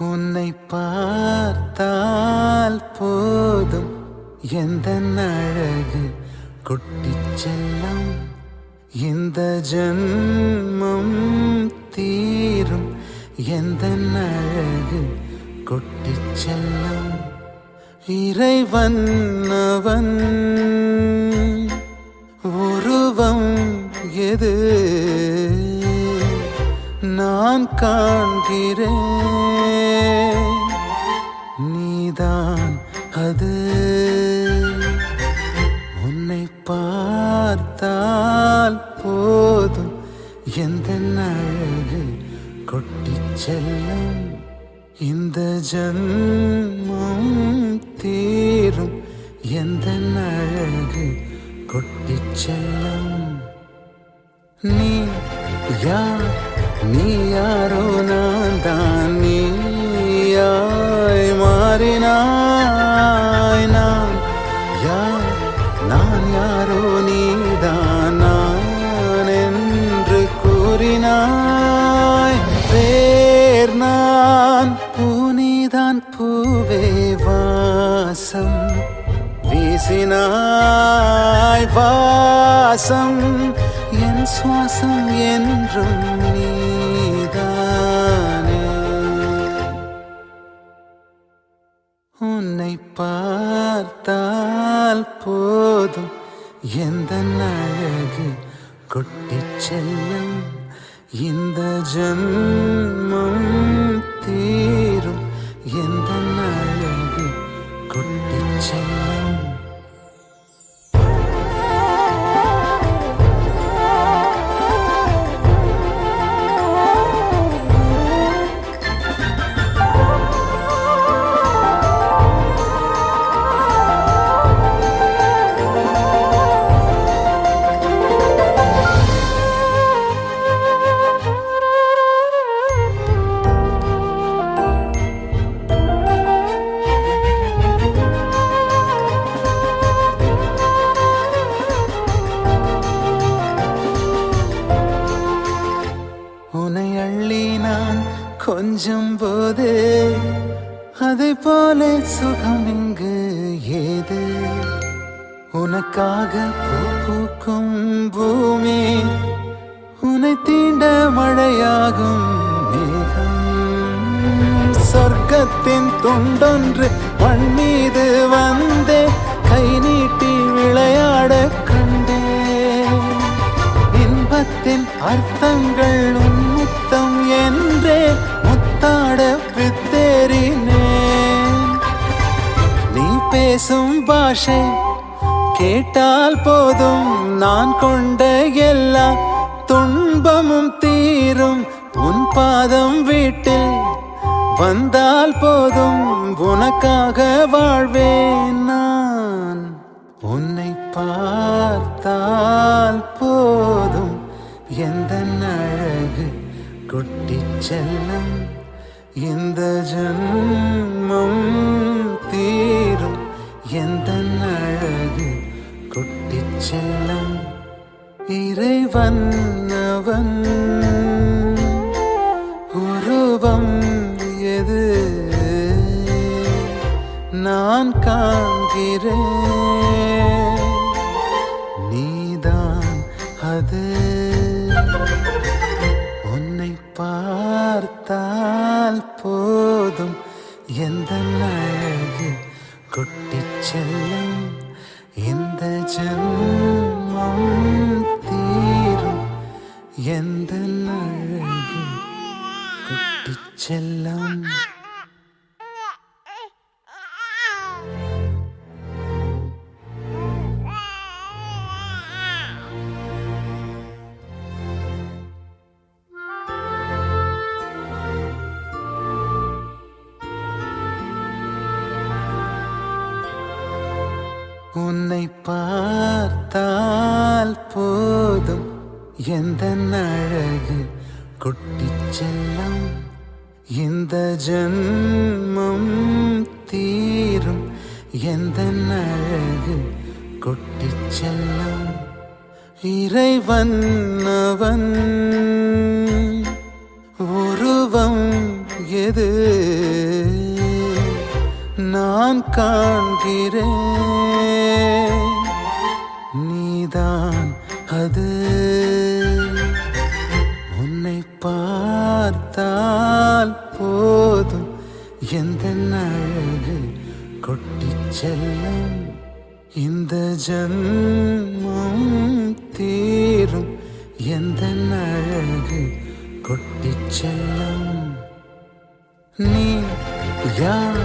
உன்னை பார்த்தால் போதும் எந்த அழகு கொட்டிச் செல்லும். இந்த ஜன்மம் தீரும் எந்த அழகு கொட்டிச் செல்லும். இறைவன் அவன் உருவம் எது நான் காண்கிறேன், நீதான் அது. உன்னை பார்த்தால் போதும் எந்த அழகு கொட்டிச் செல்லும். இந்த ஜன்மம் தீரும் எந்த அழகு கொட்டிச் செல்லும். நீ யார், நீ யாரோ நான் தான் நீயாய் மாறினாய். நான் யார், நான் யாரோ நீதான் நான் என்று கூறினாய். வேர் நான் பூனிதான் பூவே வாசம் வீசினாய். வாசம் என் சுவாசம் என்றும் நீதானே. உன்னை பார்த்தால் போதும் எந்த அழகு கொட்டிச் செல்லும். இந்த ஜன்மம் தீரும் எந்த அழகு கொட்டிச் செல்லும். உன்னை அள்ளி நான் கொஞ்சம் போது அதை போல சுகம் இங்கு ஏது. உனக்காக பூ பூக்கும் பூமி, உன்னை தீண்ட மழையாகும் மேகம். சொர்க்கத்தின் துண்டொன்று மண் மீது வந்தே கை நீட்டி விளையாட கண்டேன். இன்பத்தின் அர்த்தங்கள் உன்முத்தம் என்றே முத்தாட வித்தேறினேன். நீ பேசும் பாஷை கேட்டால் போதும் நான் கொண்ட எல்லா துன்பமும் தீரும். உன் பாதம் வீட்டில் வந்தால் போதும் உனக்காக வாழ்வேன் நான். உன்னை பார்த்தால் போதும் எந்த அழகு கொட்டிச் செல்லும். இந்த ஜன்மம் தீரும் எந்த அழகு கொட்டிச் செல்லும். இறைவன் அவன் உருவம் எது நான் காண்கிறேன், நீதான் அது. உன்னை பார்த்தால் போதும் எந்த அழகு கொட்டிச் செல்லும். இந்த ஜன்மம் தீரும் எந்த அழகு கொட்டிச் செல்லும். உன்னை பார்த்தால் போதும் எந்த அழகு கொட்டிச் செல்லும். இந்த ஜன்மம் தீரும் எந்த அழகு கொட்டிச் செல்லும். இறைவன் அவன் உருவம் எது நான் காண்கிறேன். நீதான் அது. உன்னை பார்த்தால் போதும் எந்த அழகு கொட்டிச் செல்லும். இந்த ஜன்மம் தீரும் எந்த அழகு கொட்டிச் செல்லும். நீ யார்?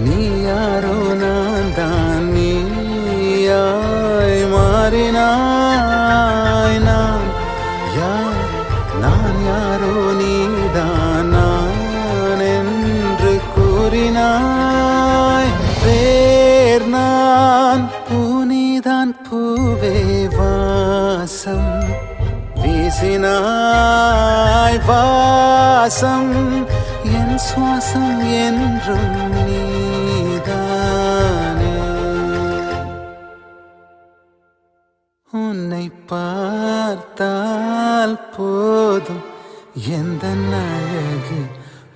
நீ யாரோ? நான் தான் நீயாய் மாறினாய். நான் யார்? நான் யாரோ? நீதான் நான் என்று கூறினாய். வேர் நான் பூனிதான் பூவே வாசம் வீசினாய். வாசம் என் சுவாசம் என்றும் நீதானே. உன்னை பார்த்தால் போதும் எந்த அழகு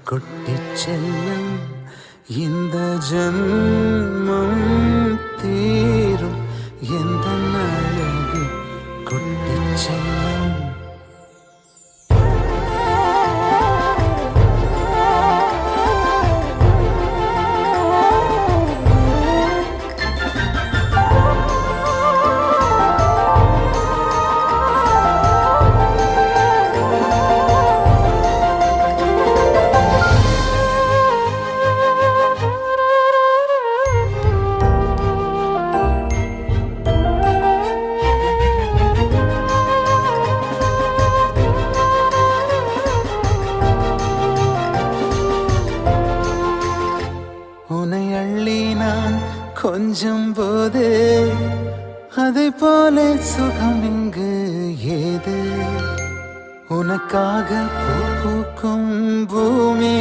கொட்டிச் செல்லும். இந்த ஜன்மம் தீரும் எந்த அழகு கொட்டிச் செல்லும். உன்னை அள்ளி நான் கொஞ்சம் போது அதை போல சுகம் இங்கு ஏது. உனக்காக பூ பூக்கும் பூமி,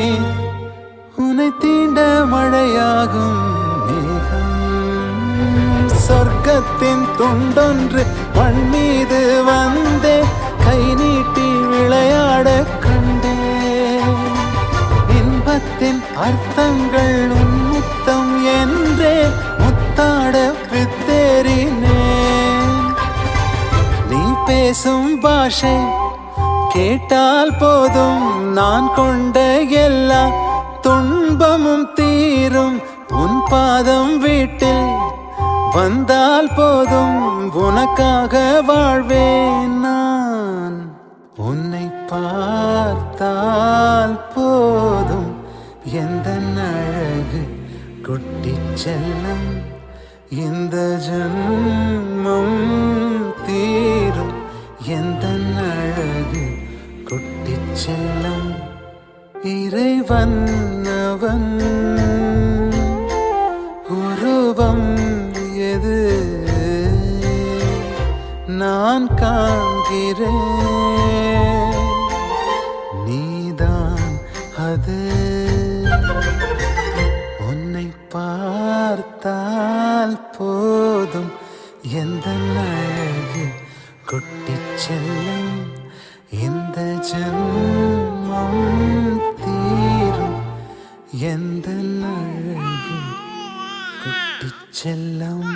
உன்னை தீண்ட மழையாகும் மேகம். சொர்க்கத்தின் துண்டொன்று மண் மீது வந்தே கை நீட்டி விளையாட கண்டே. இன்பத்தின் அர்த்தங்கள் உன்முத்தம் என்றே முத்தாட பித்தேறினேன். நீ பேசும் பாஷை கேட்டால் போதும் நான் கொண்ட எல்லா துன்பமும் தீரும். உன் பாதம் வீட்டில் வந்தால் போதும் உனக்காக வாழ்வேன் நான். உன்னை பார்த்தால் போதும் எந்த அழகு கொட்டிச் செல்லும். இந்த ஜன்மம் தீரும் எந்த அழகு கொட்டிச் செல்லும். இறைவன் அவன் உருவம் எது நான் காண்கிறேன். நீதான் அது. உன்னை பார்த்தால் போதும் எந்த அழகு கொட்டிச் செல்லும். இந்த ஜன்மம் தீரும் எந்த அழகு கொட்டிச் செல்லும்.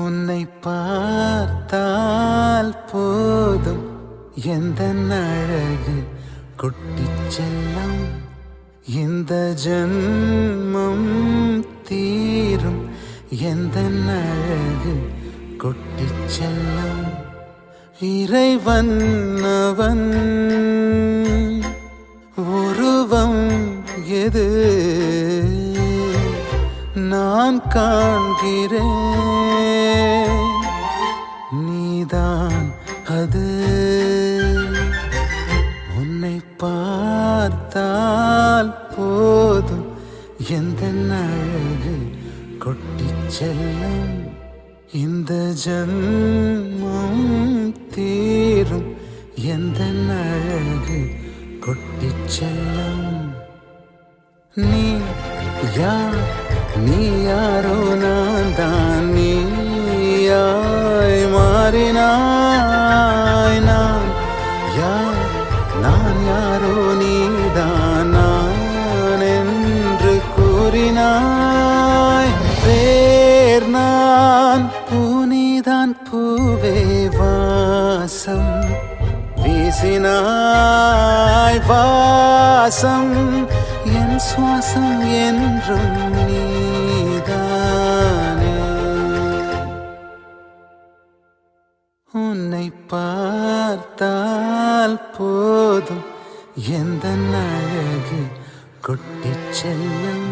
உன்னை பார்த்தால் போதும் எந்த அழகு கொட்டிச் செல்லும். இந்த ஜன்மம் தீரும் எந்த அழகு கொட்டிச் செல்லும். இறைவன் அவன் உருவம் எது நான் காண்கிறேன். நீதான் அது. உன்னை பார்த்தால் போதும் எந்த அழகு கொட்டிச் செல்லும். இந்த ஜன்மம் தீரும் எந்த அழகு கொட்டிச் செல்லம் நீ யார் நீ யாரோ நான் தான் நீயாய் மாறினாய் நான் யார் நான் யாரோ நீதான் நான் என்று கூறினாய் வேர் நான் பூனிதான் பூவே வாசம் வீசினாய் வாசம் என் சுவாசம் என்றும் நீதானே உன்னை பார்த்தால் போதும் எந்த அழகு கொட்டிச் செல்லும்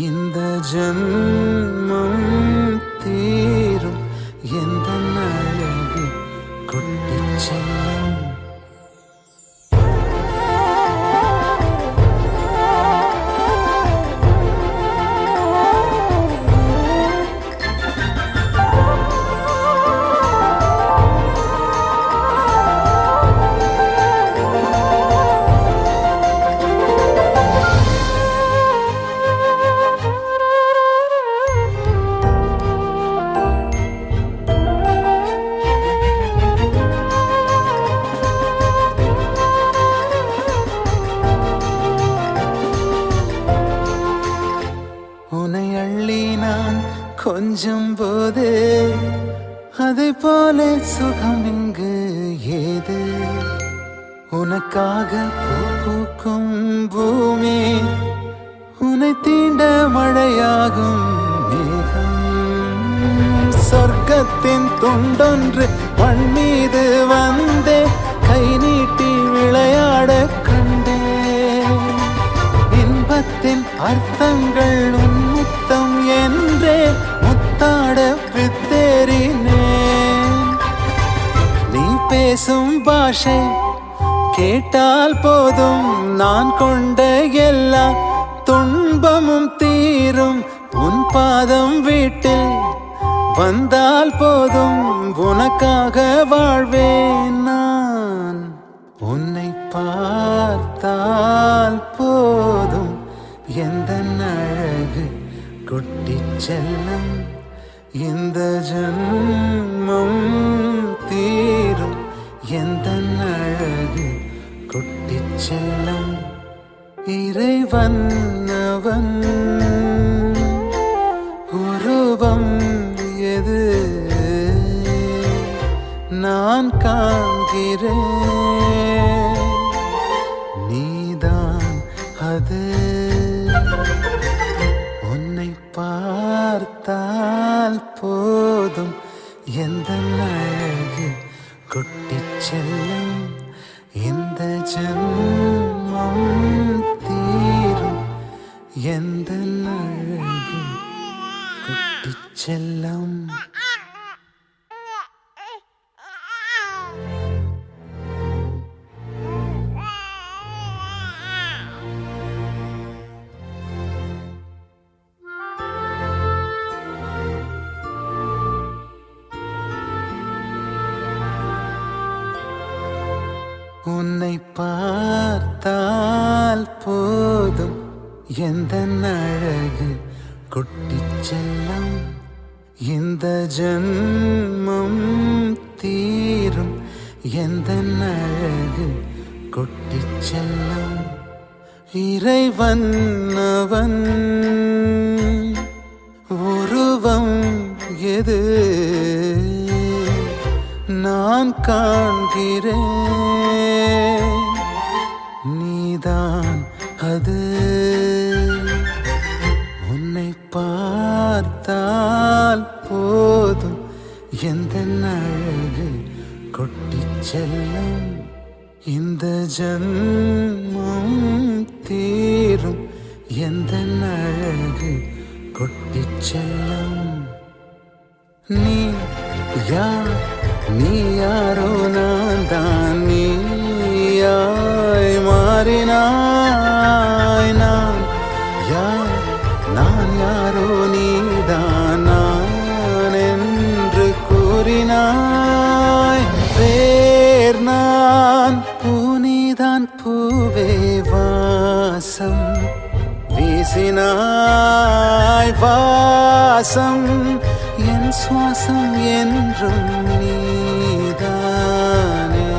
இந்த ஜன்மம் தீரும் எந்த அழகு கொட்டிச் செல்லும் உன்னை அள்ளி நான் கொஞ்சம் போது அதை போல சுகம் இங்கு ஏது உனக்காக பூ பூக்கும் பூமி உன்னை தீண்ட மழையாகும் மேகம் சொர்க்கத்தின் துண்டொன்று மண் மீது வந்தே கை நீட்டி விளையாட கண்டேன் இன்பத்தின் அர்த்தங்கள் உன்முத்தம் என்றே முத்தாட வித்தேறினேன் நீ பேசும் பாஷை கேட்டால் போதும் நான் கொண்ட எல்லா துன்பமும் தீரும் உன் பாதம் வீட்டில் வந்தால் போதும் உனக்காக வாழ்வேன் நான் உன்னை பார்த்தால் போதும் எந்த அழகு கொட்டிச் செல்லும் இந்த ஜன்மம் தீரும் எந்த அழகு கொட்டிச் செல்லும் இறைவன் அவன் உருவம் எது நான் காண்கிறேன் நீதான் அது உன்னை பார்த்தால் போதும் எந்த அழகு கொட்டிச் செல்லும் இந்த ஜன்மம் தீரும் எந்த அழகு கொட்டிச் செல்லும் உன்னை பார்த்தால் போதும் எந்த அழகு கொட்டிச் செல்லும் இந்த ஜன்மம் தீரும் எந்த அழகு கொட்டிச் செல்லும் இறைவன் அவன் உருவம் எது நான் காண்கிறேன் நீதான் அது உன்னை பார்த்தால் போதும் எந்த அழகு கொட்டிச் செல்லும் இந்த ஜன்மம் தீரும் எந்த அழகு கொட்டிச் செல்லும் நீ யார் நீ யாரோ நான் தான் நீயாய் மாறினாய் நான் யார் நான் யாரோ நீதான் நான் என்று கூறினாய் வேர் நான் பூனிதான் பூவே சுவாசம் என் சுவாசம் என்றும் நீதானே.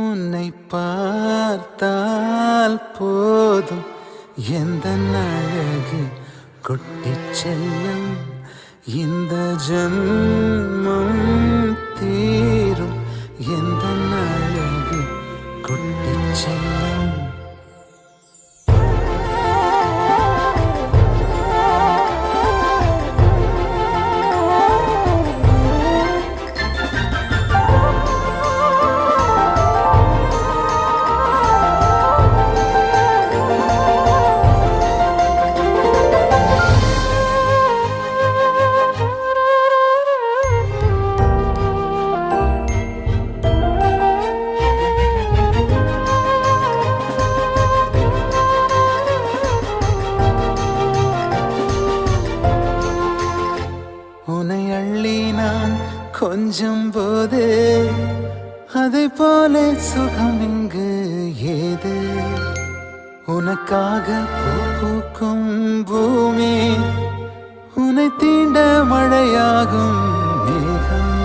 உன்னை பார்த்தால் போதும் எந்த அழகு கொட்டிச் செல்லும். இந்த ஜன்மம் தீரும் எந்த அழகு கொட்டிச் செல்லும். உன்னை அள்ளி நான் கொஞ்சம் போது அதை போல சுகம் இங்கு ஏது. உனக்காக பூ பூக்கும் பூமி உன்னை தீண்ட மழையாகும் மேகம்.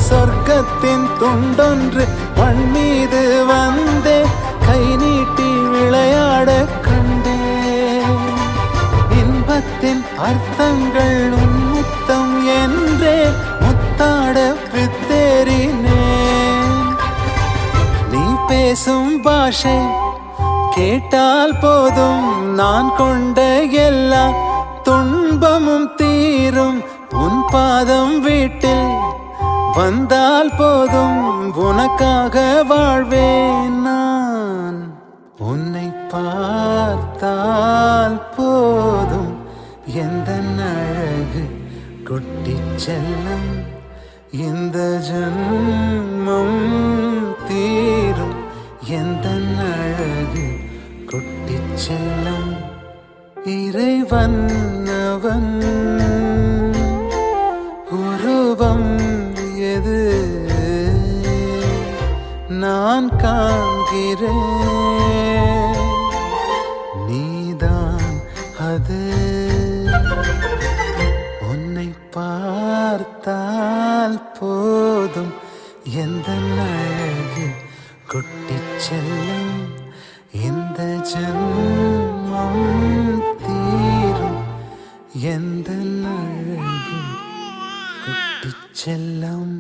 சொர்க்கத்தின் துண்டொன்று மண் மீது வந்தே கை நீட்டி விளையாட கண்டே. இன்பத்தின் அர்த்தங்கள் உன்முத்தம் என்றே முத்தாட பித்தேறினேன். நீ பேசும் பாஷை கேட்டால் போதும் நான் கொண்ட எல்லா துன்பமும் தீரும். உன் பாதம் வீட்டில் வந்தால் போதும் உனக்காக வாழ்வேன் நான். உன்னை பார்த்தால் போதும் எந்த அழகு கொட்டிச் செல்லும். இந்த ஜன்மம் தீரும் எந்த அழகு கொட்டிச் செல்லும். இறைவன் அவன் உருவம் எது நான் காண்கிறேன் நீதான் அது. உன்னை பார்த்தால் போதும் எந்த அழகு கொட்டிச் செல்லும். இந்த ஜன்மம் தீரும் எந்த அழகு கொட்டிச் செல்லும்.